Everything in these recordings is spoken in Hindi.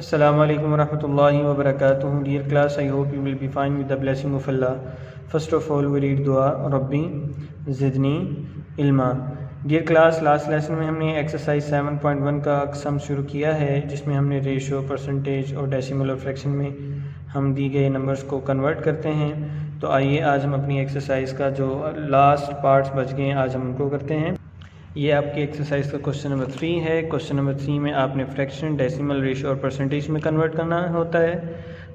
Assalamu alaikum warahmatullahi wabarakatuh. Dear class, I hope you will be fine with the blessing of Allah. First of all, we read dua Rabbi Zidni Ilma. Dear class, last lesson में हमने एक्सरसाइज 7.1 का सम शुरू किया है, जिसमें हमने रेशो, परसेंटेज और डेसिमल और फ्रैक्शन में हम दी गए नंबर्स को कन्वर्ट करते हैं। तो आइए आज हम अपनी एक्सरसाइज का जो लास्ट पार्ट्स बच गए हैं आज हम उनको करते हैं। ये आपकी एक्सरसाइज का क्वेश्चन नंबर 3 है। क्वेश्चन नंबर 3 में आपने फ्रैक्शन, डेसिमल, रेशो और परसेंटेज में कन्वर्ट करना होता है।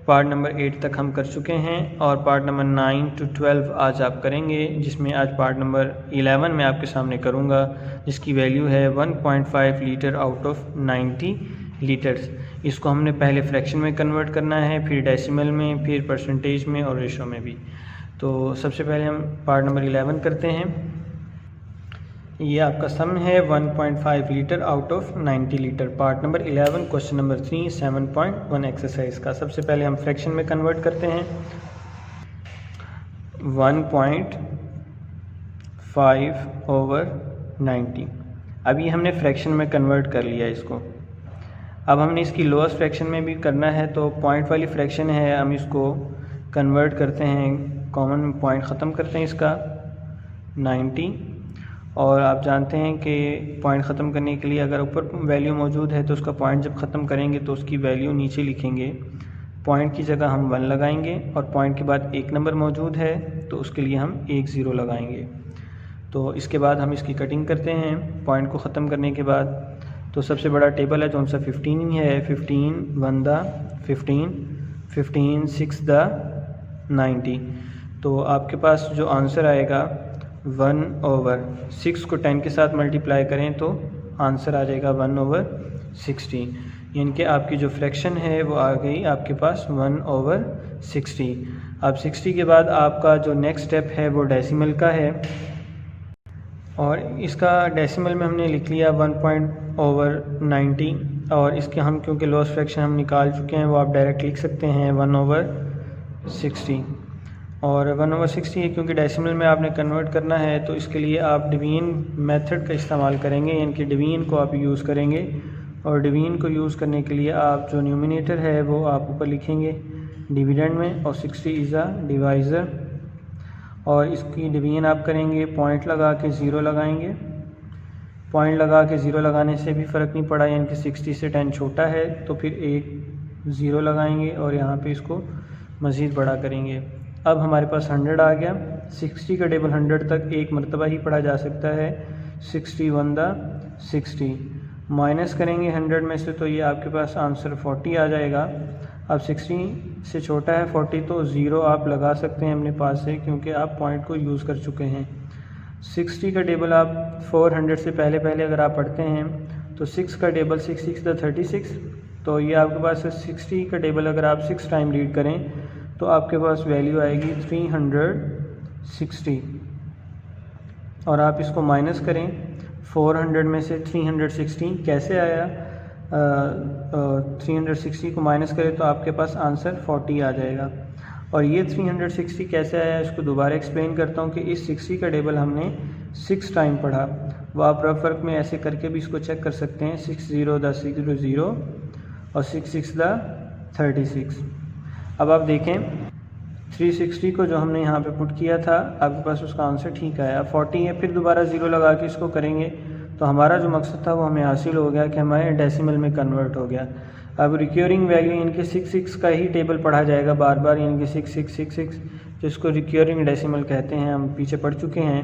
पार्ट नंबर 8 तक हम कर चुके हैं और पार्ट नंबर 9 to 12 आज आप करेंगे, जिसमें आज पार्ट नंबर 11 में आपके सामने करूँगा, जिसकी वैल्यू है 1.5 लीटर आउट ऑफ 90 लीटर्स। इसको हमने पहले फ्रैक्शन में कन्वर्ट करना है, फिर डेसिमल में, फिर परसेंटेज में और रेशो में भी। तो सबसे पहले हम पार्ट नंबर 11 करते हैं। ये आपका सम है 1.5 litre out of 90 litre. Part number 11 question number 3 7.1 exercise का। सबसे पहले हम फ्रैक्शन में कन्वर्ट करते हैं। 1.5/90। अभी हमने फ्रैक्शन में कन्वर्ट कर लिया इसको। अब हमने इसकी लोअस्ट फ्रैक्शन में भी करना है, तो पॉइंट वाली फ्रैक्शन है, हम इसको कन्वर्ट करते हैं, कॉमन पॉइंट ख़त्म करते हैं इसका 90। और आप जानते हैं कि पॉइंट ख़त्म करने के लिए अगर ऊपर वैल्यू मौजूद है तो उसका पॉइंट जब ख़त्म करेंगे तो उसकी वैल्यू नीचे लिखेंगे। पॉइंट की जगह हम 1 लगाएंगे और पॉइंट के बाद एक नंबर मौजूद है तो उसके लिए हम 1 0 लगाएंगे। तो इसके बाद हम इसकी कटिंग करते हैं पॉइंट को ख़त्म करने के बाद। तो सबसे बड़ा टेबल है जो सा 15 ही है। 15 1 दा 15, 15 6 दा 90। तो आपके पास जो आंसर आएगा 1/6 को 10 के साथ मल्टीप्लाई करें तो आंसर आ जाएगा 1/60। यानी कि आपकी जो फ्रैक्शन है वो आ गई आपके पास 1/60। अब 60 के बाद आपका जो नेक्स्ट स्टेप है वो डेसिमल का है, और इसका डेसिमल में हमने लिख लिया 1.90। और इसके हम क्योंकि लॉस फ्रैक्शन हम निकाल चुके हैं वो आप डायरेक्ट लिख सकते हैं 1/60। और 1/60 है क्योंकि डेसिमल में आपने कन्वर्ट करना है, तो इसके लिए आप डिवीजन मेथड का इस्तेमाल करेंगे, यानी कि डिवीजन को आप यूज़ करेंगे। और डिवीजन को यूज़ करने के लिए आप जो न्यूमिनेटर है वो आप ऊपर लिखेंगे डिविडेंड में, और 60 इज़ अ डिवाइज़र। और इसकी डिवीजन आप करेंगे पॉइंट लगा के 0 लगाएंगे। पॉइंट लगा के 0 लगाने से भी फ़र्क नहीं पड़ा, यानी कि 60 से 10 छोटा है, तो फिर एक 0 लगाएंगे और यहाँ पे इसको मज़ीद बड़ा करेंगे। अब हमारे पास 100 आ गया। 60 का टेबल 100 तक एक मरतबा ही पढ़ा जा सकता है। 60 1 दा 60 माइनस करेंगे 100 में से, तो ये आपके पास आंसर 40 आ जाएगा। अब 60 से छोटा है 40, तो 0 आप लगा सकते हैं अपने पास से, क्योंकि आप पॉइंट को यूज़ कर चुके हैं। 60 का टेबल आप 400 से पहले अगर आप पढ़ते हैं तो 6 का टेबल 6 6 दा 36। तो ये आपके पास 60 का टेबल अगर आप 6 टाइम रीड करें तो आपके पास वैल्यू आएगी 360। और आप इसको माइनस करें 400 में से 360 कैसे आया। 360 को माइनस करें तो आपके पास आंसर 40 आ जाएगा। और ये 360 कैसे आया इसको दोबारा एक्सप्लेन करता हूँ कि इस 60 का टेबल हमने 6 टाइम पढ़ा। वो आप रफ वर्क में ऐसे करके भी इसको चेक कर सकते हैं। 6 0 दा 600 और 6 6 दा 36। अब आप देखें 360 को जो हमने यहाँ पे पुट किया था आपके पास उसका आंसर ठीक आया 40 है। फिर दोबारा 0 लगा के इसको करेंगे तो हमारा जो मकसद था वो हमें हासिल हो गया कि हमारे डेसिमल में कन्वर्ट हो गया। अब रिक्योरिंग वैल्यू यानी कि 6 का ही टेबल पढ़ा जाएगा बार बार, यानी कि 6 6 6 6 जिसको रिक्योरिंग डेसिमल कहते हैं, हम पीछे पढ़ चुके हैं।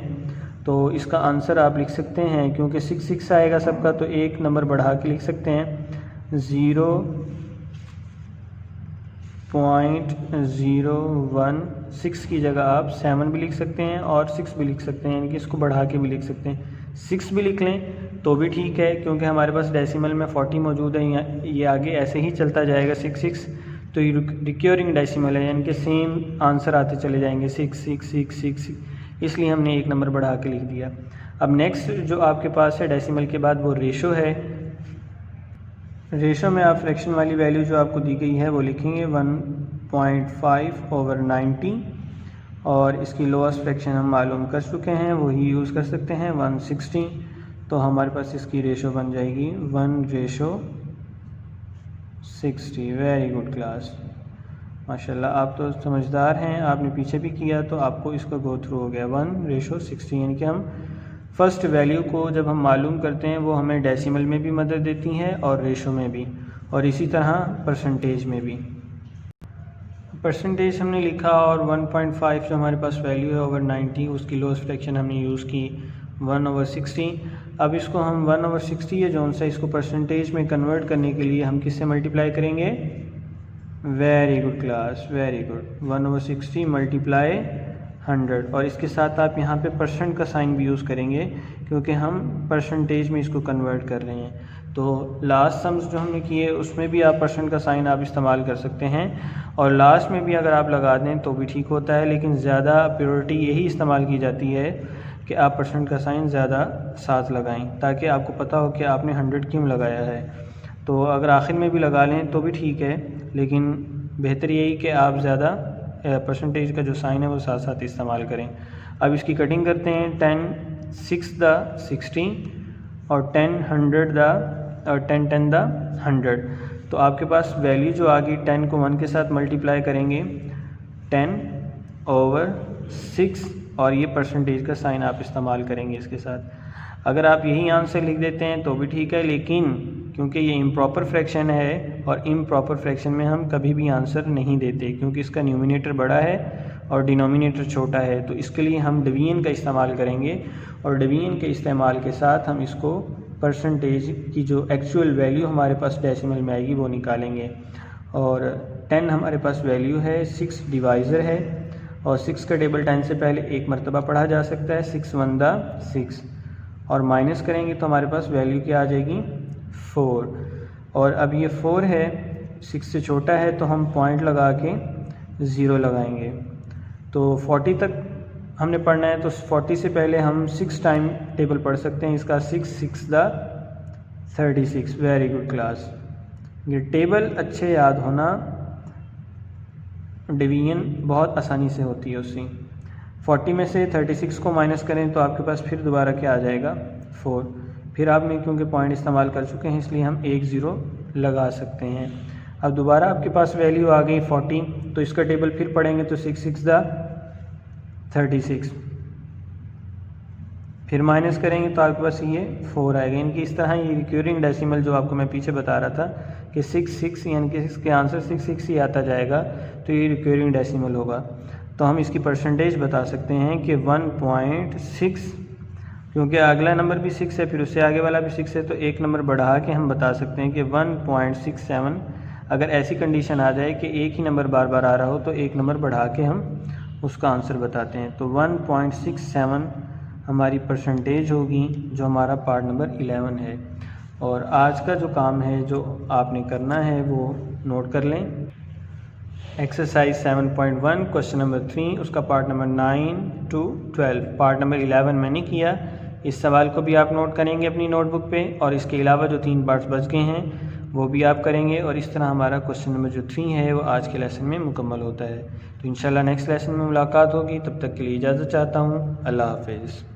तो इसका आंसर आप लिख सकते हैं, क्योंकि 6 6 आएगा सबका तो एक नंबर बढ़ा के लिख सकते हैं 0.016 की जगह आप 7 भी लिख सकते हैं और 6 भी लिख सकते हैं, यानी कि इसको बढ़ा के भी लिख सकते हैं। 6 भी लिख लें तो भी ठीक है, क्योंकि हमारे पास डेसिमल में 40 मौजूद है। ये आगे ऐसे ही चलता जाएगा 6 6, तो ये रिक्योरिंग डेसिमल है, यानी कि सेम आंसर आते चले जाएंगे 6 6 6 6 6, इसलिए हमने एक नंबर बढ़ा के लिख दिया। अब नेक्स्ट जो आपके पास है डेसिमल के बाद वो रेशो है। रेशो में आप फ्रैक्शन वाली वैल्यू जो आपको दी गई है वो लिखेंगे 1.5/90, और इसकी लोअस्ट फ्रैक्शन हम मालूम कर चुके हैं, वही यूज़ कर सकते हैं 160। तो हमारे पास इसकी रेशो बन जाएगी 1/60। 60। वेरी गुड क्लास, माशाल्लाह आप तो समझदार हैं, आपने पीछे भी किया तो आपको इसका गो थ्रू हो गया। 1:60 यानी कि हम फर्स्ट वैल्यू को जब हम मालूम करते हैं वो हमें डेसिमल में भी मदद देती हैं और रेशो में भी, और इसी तरह परसेंटेज में भी। परसेंटेज हमने लिखा और 1.5 जो हमारे पास वैल्यू है ओवर 90, उसकी लोएस्ट फ्रैक्शन हमने यूज़ की 1/60। अब इसको हम 1/60 है जौन सा, इसको परसेंटेज में कन्वर्ट करने के लिए हम किससे मल्टीप्लाई करेंगे? Very good class, very good. 1/60 multiply 100, और इसके साथ आप यहाँ पे परसेंट का साइन भी यूज़ करेंगे क्योंकि हम परसेंटेज में इसको कन्वर्ट कर रहे हैं। तो लास्ट सम्स जो हमने किए उसमें भी आप परसेंट का साइन आप इस्तेमाल कर सकते हैं, और लास्ट में भी अगर आप लगा दें तो भी ठीक होता है, लेकिन ज़्यादा प्योरिटी यही इस्तेमाल की जाती है कि आप परसेंट का साइन ज़्यादा साथ लगाएं ताकि आपको पता हो कि आपने 100 क्यों लगाया है। तो अगर आखिर में भी लगा लें तो भी ठीक है, लेकिन बेहतर यही कि आप ज़्यादा परसेंटेज का जो साइन है वो साथ साथ इस्तेमाल करें। अब इसकी कटिंग करते हैं। 10 6 द 60 और 10 100 द और 10 10 द 100। तो आपके पास वैल्यू जो आ गई 10 को 1 के साथ मल्टीप्लाई करेंगे 10/6, और ये परसेंटेज का साइन आप इस्तेमाल करेंगे इसके साथ। अगर आप यही आंसर लिख देते हैं तो भी ठीक है, लेकिन क्योंकि ये इम्प्रॉपर फ्रैक्शन है और इम्प्रॉपर फ्रैक्शन में हम कभी भी आंसर नहीं देते क्योंकि इसका न्यूमिनेटर बड़ा है और डिनोमिनेटर छोटा है, तो इसके लिए हम डिवीजन का इस्तेमाल करेंगे, और डिवीजन के इस्तेमाल के साथ हम इसको परसेंटेज की जो एक्चुअल वैल्यू हमारे पास डेसिमल में आएगी वो निकालेंगे। और 10 हमारे पास वैल्यू है, 6 डिवाइज़र है, और 6 का टेबल 10 से पहले एक मरतबा पढ़ा जा सकता है, 6 1 द 6, और माइनस करेंगे तो हमारे पास वैल्यू क्या आ जाएगी 4। और अब ये 4 है, 6 से छोटा है तो हम पॉइंट लगा के 0 लगाएंगे। तो 40 तक हमने पढ़ना है, तो 40 से पहले हम 6 टाइम टेबल पढ़ सकते हैं इसका, 6 6 द 36। वेरी गुड क्लास, ये टेबल अच्छे याद होना, डिवीजन बहुत आसानी से होती है उससे। 40 में से 36 को माइनस करें तो आपके पास फिर दोबारा क्या आ जाएगा 4। फिर आपने क्योंकि पॉइंट इस्तेमाल कर चुके हैं इसलिए हम 1 0 लगा सकते हैं। अब दोबारा आपके पास वैल्यू आ गई 40, तो इसका टेबल फिर पढ़ेंगे तो 6 6 द 36, फिर माइनस करेंगे तो आपके पास ये 4 आएगा। इनकी इस तरह ये रिक्यूरिंग डेसिमल जो आपको मैं पीछे बता रहा था कि 6 6 यानी कि इसके आंसर 6 6 ही आता जाएगा, तो ये रिक्यूरिंग डेसिमल होगा। तो हम इसकी परसेंटेज बता सकते हैं कि 1.6, क्योंकि अगला नंबर भी 6 है फिर उससे आगे वाला भी 6 है, तो एक नंबर बढ़ा के हम बता सकते हैं कि 1.67। अगर ऐसी कंडीशन आ जाए कि एक ही नंबर बार बार आ रहा हो तो एक नंबर बढ़ा के हम उसका आंसर बताते हैं। तो 1.67 हमारी परसेंटेज होगी, जो हमारा पार्ट नंबर 11 है। और आज का जो काम है जो आपने करना है वो नोट कर लें। एक्सरसाइज 7.1 क्वेश्चन नंबर 3, उसका part number 9 to 12, part number 11 मैंने किया। इस सवाल को भी आप नोट करेंगे अपनी नोटबुक पे, और इसके अलावा जो 3 पार्ट्स बच गए हैं वो भी आप करेंगे, और इस तरह हमारा क्वेश्चन नंबर जो 3 है वो आज के लेसन में मुकम्मल होता है। तो इंशाल्लाह नेक्स्ट लेसन में मुलाकात होगी, तब तक के लिए इजाज़त चाहता हूँ। अल्लाह हाफिज़।